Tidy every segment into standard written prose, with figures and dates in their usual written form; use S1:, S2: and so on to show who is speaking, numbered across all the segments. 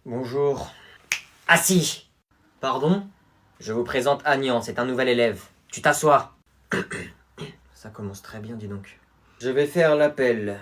S1: Bonjour. Assis. Pardon? Je vous présente Agnan, c'est un nouvel élève. Tu t'assois. Ça commence très bien, dis donc. Je vais faire l'appel.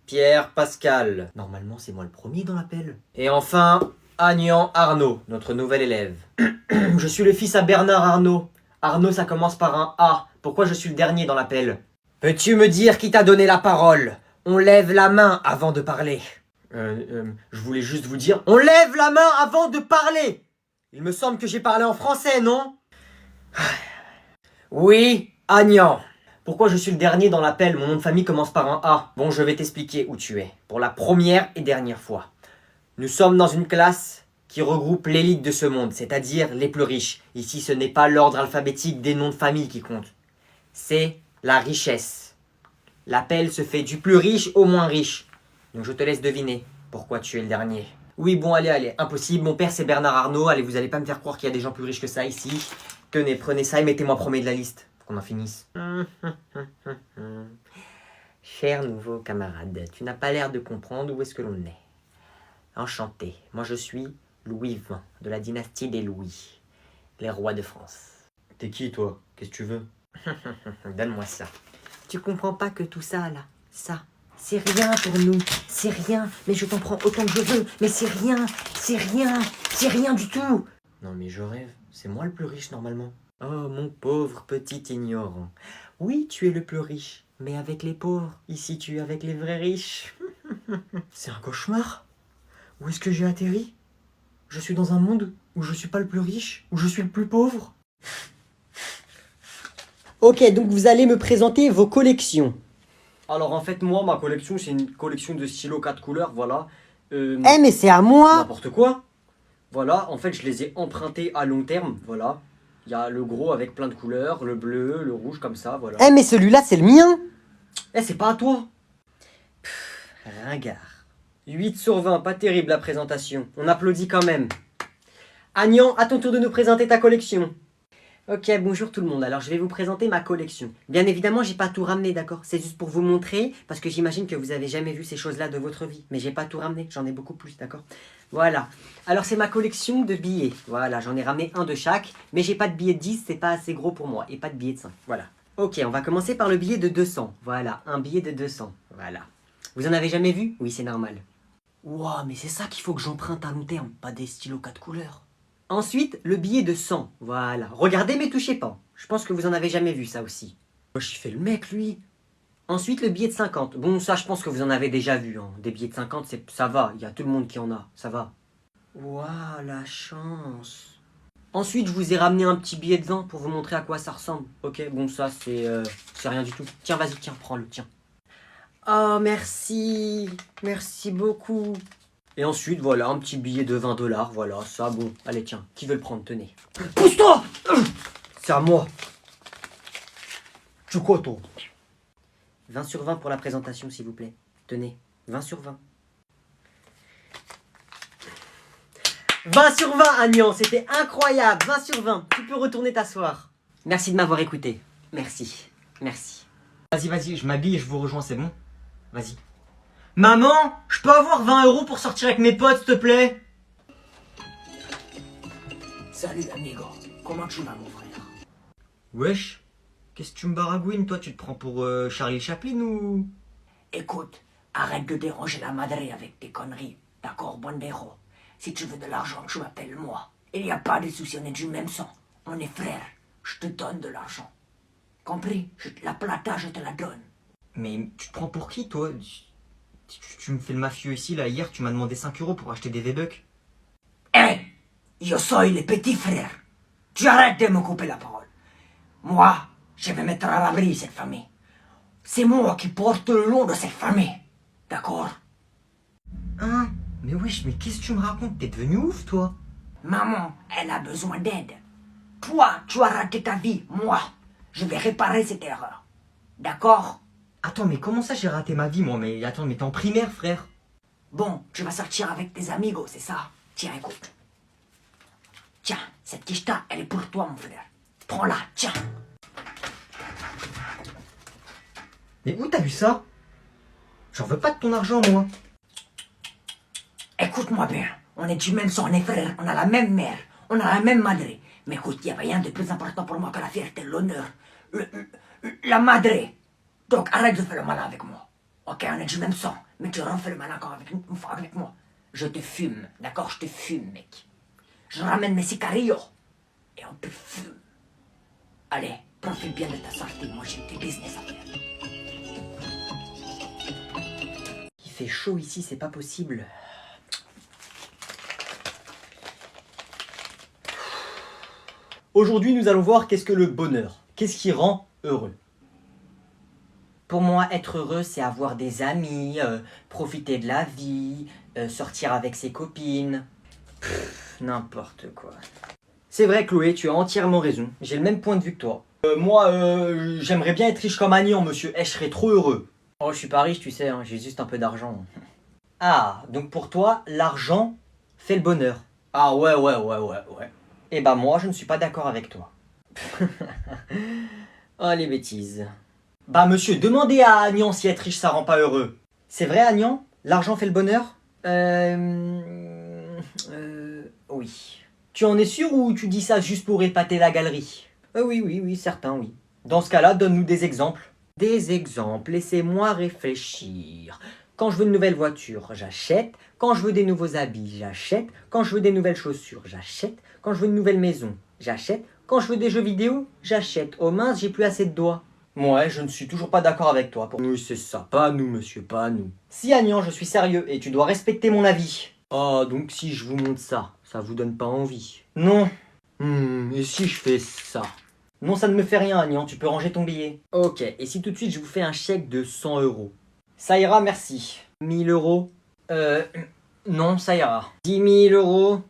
S1: Pierre Pascal. Normalement, c'est moi le premier dans l'appel. Et enfin, Agnan Arnaud, notre nouvel élève. Je suis le fils à Bernard Arnaud. Arnaud, ça commence par un A. Pourquoi je suis le dernier dans l'appel? Peux-tu me dire qui t'a donné la parole? On lève la main avant de parler. Je voulais juste vous dire... On lève la main avant de parler! Il me semble que j'ai parlé en français, non? Oui, Agnan. Pourquoi je suis le dernier dans l'appel? Mon nom de famille commence par un A. Bon, je vais t'expliquer où tu es. Pour la première et dernière fois. Nous sommes dans une classe qui regroupe l'élite de ce monde, c'est-à-dire les plus riches. Ici, ce n'est pas l'ordre alphabétique des noms de famille qui compte. C'est la richesse. L'appel se fait du plus riche au moins riche. Donc je te laisse deviner pourquoi tu es le dernier. Oui, bon, allez, impossible. Mon père, c'est Bernard Arnault. Allez, vous allez pas me faire croire qu'il y a des gens plus riches que ça ici. Tenez, prenez ça et mettez-moi premier de la liste. Faut qu'on en finisse. Cher nouveau camarade, tu n'as pas l'air de comprendre où est-ce que l'on est. Enchanté. Moi, je suis Louis XX, de la dynastie des Louis. Les rois de France. T'es qui, toi? Qu'est-ce que tu veux? Donne-moi ça. Tu comprends pas que tout ça, là, ça, c'est rien pour nous. C'est rien. Mais je t'en prends autant que je veux. Mais c'est rien. C'est rien. C'est rien du tout. Non, mais je rêve. C'est moi le plus riche, normalement. Oh, mon pauvre petit ignorant. Oui, tu es le plus riche. Mais avec les pauvres. Ici, tu es avec les vrais riches. C'est un cauchemar. Où est-ce que j'ai atterri? Je suis dans un monde où je suis pas le plus riche, où je suis le plus pauvre. Ok, donc vous allez me présenter vos collections. Alors en fait, moi, ma collection, c'est une collection de stylos 4 couleurs, voilà.
S2: mais c'est à moi!
S1: N'importe quoi. Voilà, en fait, je les ai empruntés à long terme, voilà. Il y a le gros avec plein de couleurs, le bleu, le rouge, comme ça, voilà.
S2: mais celui-là, c'est le mien!
S1: C'est pas à toi. Ringard. 8 sur 20, pas terrible la présentation. On applaudit quand même. Agnan, à ton tour de nous présenter ta collection. Ok, bonjour tout le monde. Alors, je vais vous présenter ma collection. Bien évidemment, j'ai pas tout ramené, d'accord? C'est juste pour vous montrer, parce que j'imagine que vous avez jamais vu ces choses-là de votre vie. Mais j'ai pas tout ramené, j'en ai beaucoup plus, d'accord? Voilà. Alors, c'est ma collection de billets. Voilà, j'en ai ramené un de chaque, mais j'ai pas de billet de 10, c'est pas assez gros pour moi. Et pas de billet de 5. Voilà. Ok, on va commencer par le billet de 200. Voilà, un billet de 200. Voilà. Vous en avez jamais vu? Oui, c'est normal. Ouah, mais c'est ça qu'il faut que j'emprunte à long terme, pas des stylos 4 couleurs. Ensuite, le billet de 100. Voilà. Regardez mais touchez pas. Je pense que vous en avez jamais vu ça aussi. Wesh, il fait le mec, lui. Ensuite, le billet de 50. Bon, ça, je pense que vous en avez déjà vu. Hein. Des billets de 50, ça va. Il y a tout le monde qui en a. Ça va. Waouh, la chance. Ensuite, je vous ai ramené un petit billet de 20 pour vous montrer à quoi ça ressemble. Ok, bon, ça, c'est rien du tout. Tiens, vas-y, tiens, prends-le, tiens. Oh, merci. Merci beaucoup. Et ensuite, voilà, un petit billet de 20 $, voilà, ça, bon. Allez, tiens, qui veut le prendre? Tenez. Pousse-toi! C'est à moi. Tu quoi, toi? 20 sur 20 pour la présentation, s'il vous plaît. Tenez, 20 sur 20. 20 sur 20, Agnan, c'était incroyable. 20 sur 20, tu peux retourner t'asseoir. Merci de m'avoir écouté. Merci, merci.
S3: Vas-y, je m'habille et je vous rejoins, c'est bon? Vas-y. Maman, je peux avoir 20 € pour sortir avec mes potes, s'il te plaît?
S4: Salut amigo, comment tu vas mon frère?
S3: Wesh, qu'est-ce que tu me baragouines, toi? Tu te prends pour Charlie Chaplin ou...
S4: Écoute, arrête de déranger la madre avec tes conneries, d'accord, bandero? Si tu veux de l'argent, tu m'appelles moi. Il n'y a pas de souci, on est du même sang. On est frères, je te donne de l'argent. Compris? La plata, je te la donne.
S3: Mais tu te prends pour qui, toi? Tu me fais le mafieux ici, là, hier, tu m'as demandé 5 € pour acheter des V-Bucks.
S4: Yo soy le petit frère. Tu arrêtes de me couper la parole. Moi, je vais mettre à l'abri cette famille. C'est moi qui porte le nom de cette famille. D'accord?
S3: Hein? Mais wesh, mais qu'est-ce que tu me racontes? T'es devenu ouf, toi?
S4: Maman, elle a besoin d'aide. Toi, tu as raté ta vie. Moi, je vais réparer cette erreur. D'accord?
S3: Attends, mais comment ça j'ai raté ma vie, moi? Mais attends, mais t'es en primaire, frère.
S4: Bon, tu vas sortir avec tes amigos, c'est ça? Tiens, écoute. Tiens, cette quicheta, elle est pour toi, mon frère. Prends-la, tiens.
S3: Mais où t'as vu ça? J'en veux pas de ton argent, moi.
S4: Écoute-moi bien. On est du même sang, on est frères, on a la même mère, on a la même madre. Mais écoute, il n'y a rien de plus important pour moi que la fierté, l'honneur, la madre. Donc arrête de faire le malin avec moi. Ok, on est du même sang, mais tu refais le malin encore une fois avec moi. Je te fume, d'accord? Je te fume, mec. Je ramène mes sicarillos et on te fume. Allez, profite bien de ta sortie, moi j'ai des business à faire.
S1: Il fait chaud ici, c'est pas possible. Aujourd'hui, nous allons voir qu'est-ce que le bonheur. Qu'est-ce qui rend heureux? Pour moi, être heureux, c'est avoir des amis, profiter de la vie, sortir avec ses copines. N'importe quoi. C'est vrai, Chloé, tu as entièrement raison. J'ai le même point de vue que toi. Moi, j'aimerais bien être riche comme Agnan, monsieur. Je serais trop heureux. Oh, je suis pas riche, tu sais, hein, j'ai juste un peu d'argent. Ah, donc pour toi, l'argent fait le bonheur. Ah ouais. Eh ben moi, je ne suis pas d'accord avec toi. Oh, les bêtises. Bah monsieur, demandez à Agnan si être riche ça rend pas heureux. C'est vrai Agnan? L'argent fait le bonheur? Oui. Tu en es sûr ou tu dis ça juste pour épater la galerie? Oui, certain, oui. Dans ce cas-là, donne-nous des exemples. Des exemples, laissez-moi réfléchir. Quand je veux une nouvelle voiture, j'achète. Quand je veux des nouveaux habits, j'achète. Quand je veux des nouvelles chaussures, j'achète. Quand je veux une nouvelle maison, j'achète. Quand je veux des jeux vidéo, j'achète. Oh mince, j'ai plus assez de doigts. Ouais, je ne suis toujours pas d'accord avec toi. Oui, c'est ça. Pas nous, monsieur, pas nous. Si, Agnan, je suis sérieux et tu dois respecter mon avis. Oh, donc si je vous montre ça, ça vous donne pas envie? Non. Et si je fais ça? Non, ça ne me fait rien, Agnan, tu peux ranger ton billet. Ok, et si tout de suite je vous fais un chèque de 100 euros? Ça ira, merci. 1000 euros? Non, ça ira. 10 000 euros?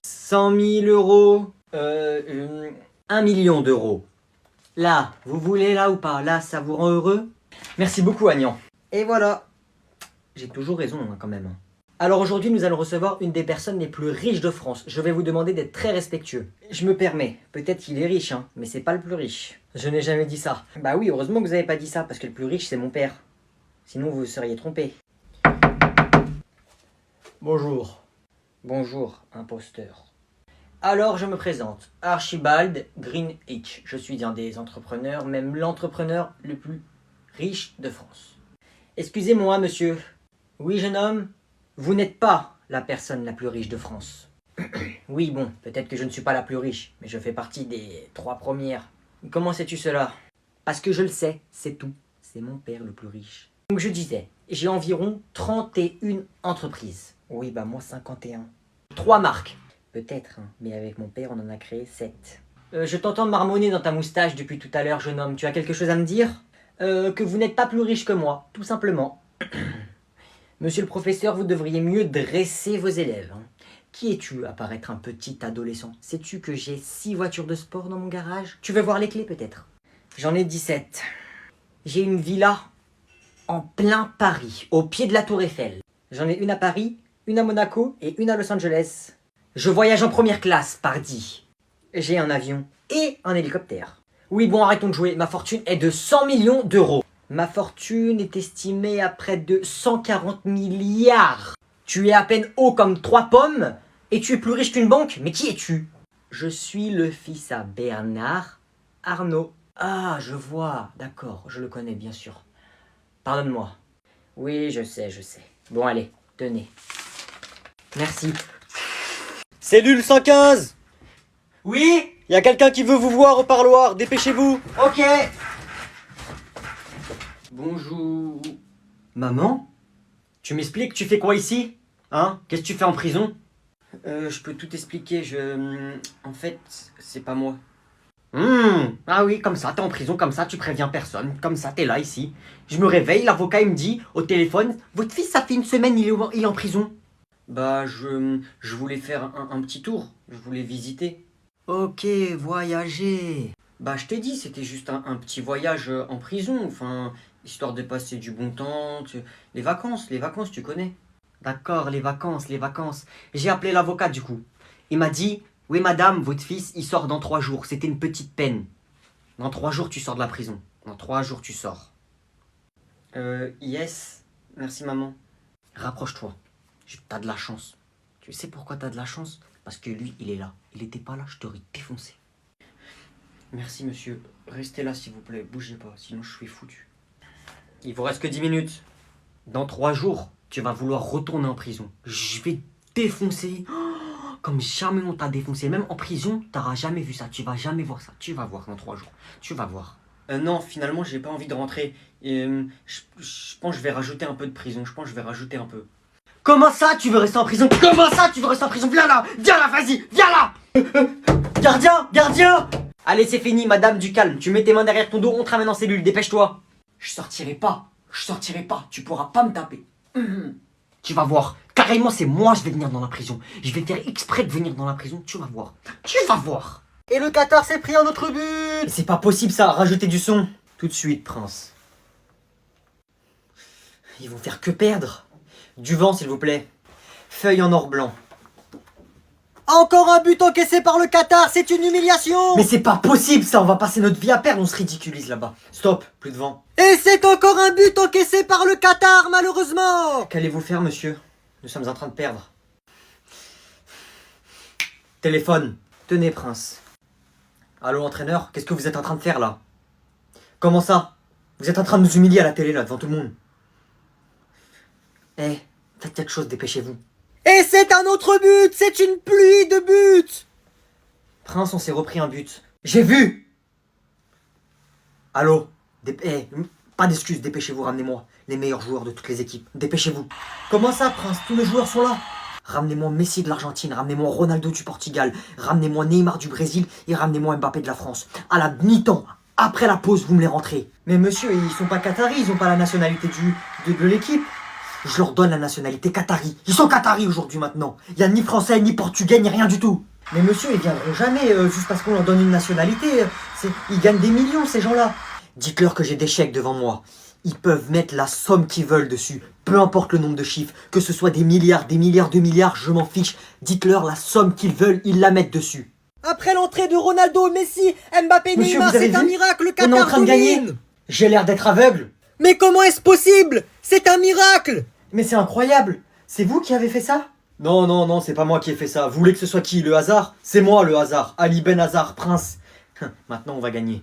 S1: 100 000 euros? 1 million d'euros. Là, vous voulez là ou pas? Là, ça vous rend heureux? Merci beaucoup, Agnan. Et voilà. J'ai toujours raison, hein, quand même. Alors aujourd'hui, nous allons recevoir une des personnes les plus riches de France. Je vais vous demander d'être très respectueux. Je me permets. Peut-être qu'il est riche, hein, mais c'est pas le plus riche. Je n'ai jamais dit ça. Bah oui, heureusement que vous n'avez pas dit ça, parce que le plus riche, c'est mon père. Sinon, vous vous seriez trompé. Bonjour. Bonjour, imposteur. Alors, je me présente. Archibald Greenwich. Je suis un des entrepreneurs, même l'entrepreneur le plus riche de France. Excusez-moi, monsieur. Oui, jeune homme? Vous n'êtes pas la personne la plus riche de France. Oui, bon, peut-être que je ne suis pas la plus riche, mais je fais partie des 3 premières. Comment sais-tu cela? Parce que je le sais, c'est tout. C'est mon père le plus riche. Donc je disais, j'ai environ 31 entreprises. Oui, bah moi 51. 3 marques. Peut-être, hein, mais avec mon père on en a créé 7. Je t'entends marmonner dans ta moustache depuis tout à l'heure, jeune homme. Tu as quelque chose à me dire? Que vous n'êtes pas plus riche que moi, tout simplement. Monsieur le professeur, vous devriez mieux dresser vos élèves. Hein. Qui es-tu à paraître un petit adolescent? Sais-tu que j'ai 6 voitures de sport dans mon garage? Tu veux voir les clés peut-être? J'en ai 17. J'ai une villa en plein Paris, au pied de la Tour Eiffel. J'en ai une à Paris, une à Monaco et une à Los Angeles. Je voyage en première classe, pardi. J'ai un avion et un hélicoptère. Oui, bon, arrêtons de jouer. Ma fortune est de 100 millions d'euros. Ma fortune est estimée à près de 140 milliards. Tu es à peine haut comme 3 pommes et tu es plus riche qu'une banque. Mais qui es-tu? Je suis le fils à Bernard Arnault. Ah, je vois. D'accord, je le connais bien sûr. Pardonne-moi. Oui, je sais. Bon, allez, tenez. Merci. Cellule 115. Oui? Il y a quelqu'un qui veut vous voir au parloir. Dépêchez-vous. Ok. Bonjour. Maman? Tu m'expliques, tu fais quoi ici? Hein? Qu'est-ce que tu fais en prison? Je peux tout expliquer, En fait, c'est pas moi. Ah oui, comme ça, t'es en prison, comme ça, tu préviens personne. Comme ça, t'es là, ici. Je me réveille, l'avocat, il me dit, au téléphone, votre fils, ça fait une semaine, il est en prison. Bah, je voulais faire un petit tour. Je voulais visiter. Ok, voyager. Bah, je t'ai dit, c'était juste un petit voyage en prison. Enfin, histoire de passer du bon temps. Les vacances, tu connais. D'accord, les vacances. J'ai appelé l'avocat, du coup. Il m'a dit, oui, madame, votre fils, il sort dans 3 jours. C'était une petite peine. Dans 3 jours, tu sors de la prison. Dans 3 jours, tu sors. Yes. Merci, maman. Rapproche-toi. T'as de la chance. Tu sais pourquoi t'as de la chance? Parce que lui, il est là. Il était pas là, je t'aurais défoncé. Merci monsieur. Restez là s'il vous plaît. Bougez pas, sinon je suis foutu. Il vous reste que 10 minutes. Dans 3 jours, tu vas vouloir retourner en prison. Je vais te défoncer. Comme jamais on t'a défoncé. Même en prison, t'auras jamais vu ça. Tu vas jamais voir ça. Tu vas voir dans 3 jours. Tu vas voir. Non, finalement, j'ai pas envie de rentrer. Je pense que je vais rajouter un peu de prison. Je pense que je vais rajouter un peu. Comment ça, tu veux rester en prison? Comment ça, tu veux rester en prison? Viens là, vas-y, viens là. Gardien, gardien. Allez, c'est fini, madame, du calme. Tu mets tes mains derrière ton dos, on te ramène en cellule, dépêche-toi. Je sortirai pas, tu pourras pas me taper. Tu vas voir, carrément, c'est moi, je vais venir dans la prison. Je vais faire exprès de venir dans la prison, tu vas voir. Tu vas voir.
S2: Et le Qatar s'est pris un autre but.
S1: C'est pas possible ça, rajoutez du son. Tout de suite, prince. Ils vont faire que perdre. Du vent, s'il vous plaît. Feuille en or blanc.
S2: Encore un but encaissé par le Qatar, c'est une humiliation.
S1: Mais c'est pas possible ça, on va passer notre vie à perdre, on se ridiculise là-bas. Stop, plus de vent.
S2: Et c'est encore un but encaissé par le Qatar, malheureusement.
S1: Qu'allez-vous faire, monsieur? Nous sommes en train de perdre. Téléphone. Tenez, prince. Allô, entraîneur, qu'est-ce que vous êtes en train de faire là? Comment ça? Vous êtes en train de nous humilier à la télé là, devant tout le monde. Eh, faites quelque chose, dépêchez-vous.
S2: Et c'est un autre but, c'est une pluie de buts.
S1: Prince, on s'est repris un but. J'ai vu. Allô? Pas d'excuses, dépêchez-vous, ramenez-moi les meilleurs joueurs de toutes les équipes. Dépêchez-vous. Comment ça, Prince? Tous les joueurs sont là. Ramenez-moi Messi de l'Argentine, ramenez-moi Ronaldo du Portugal, ramenez-moi Neymar du Brésil et ramenez-moi Mbappé de la France. À la mi-temps, après la pause, vous me les rentrez. Mais monsieur, ils sont pas qataris, ils ont pas la nationalité de l'équipe. Je leur donne la nationalité qatari. Ils sont qataris aujourd'hui maintenant. Il n'y a ni français, ni portugais, ni rien du tout. Mais monsieur, ils viendront jamais juste parce qu'on leur donne une nationalité. Ils gagnent des millions, ces gens-là. Dites-leur que j'ai des chèques devant moi. Ils peuvent mettre la somme qu'ils veulent dessus. Peu importe le nombre de chiffres. Que ce soit des milliards de milliards, je m'en fiche. Dites-leur la somme qu'ils veulent, ils la mettent dessus.
S2: Après l'entrée de Ronaldo, Messi, Mbappé,
S1: Monsieur,
S2: Neymar,
S1: vous avez
S2: c'est un
S1: vu?
S2: miracle, le
S1: On est en
S2: Qatar
S1: train de gagner.
S2: domine.
S1: J'ai l'air d'être aveugle.
S2: Mais comment est-ce possible? C'est un miracle.
S1: Mais c'est incroyable. C'est vous qui avez fait ça? Non, c'est pas moi qui ai fait ça. Vous voulez que ce soit qui? Le hasard? C'est moi le hasard. Ali Ben Hazard, prince. Maintenant on va gagner.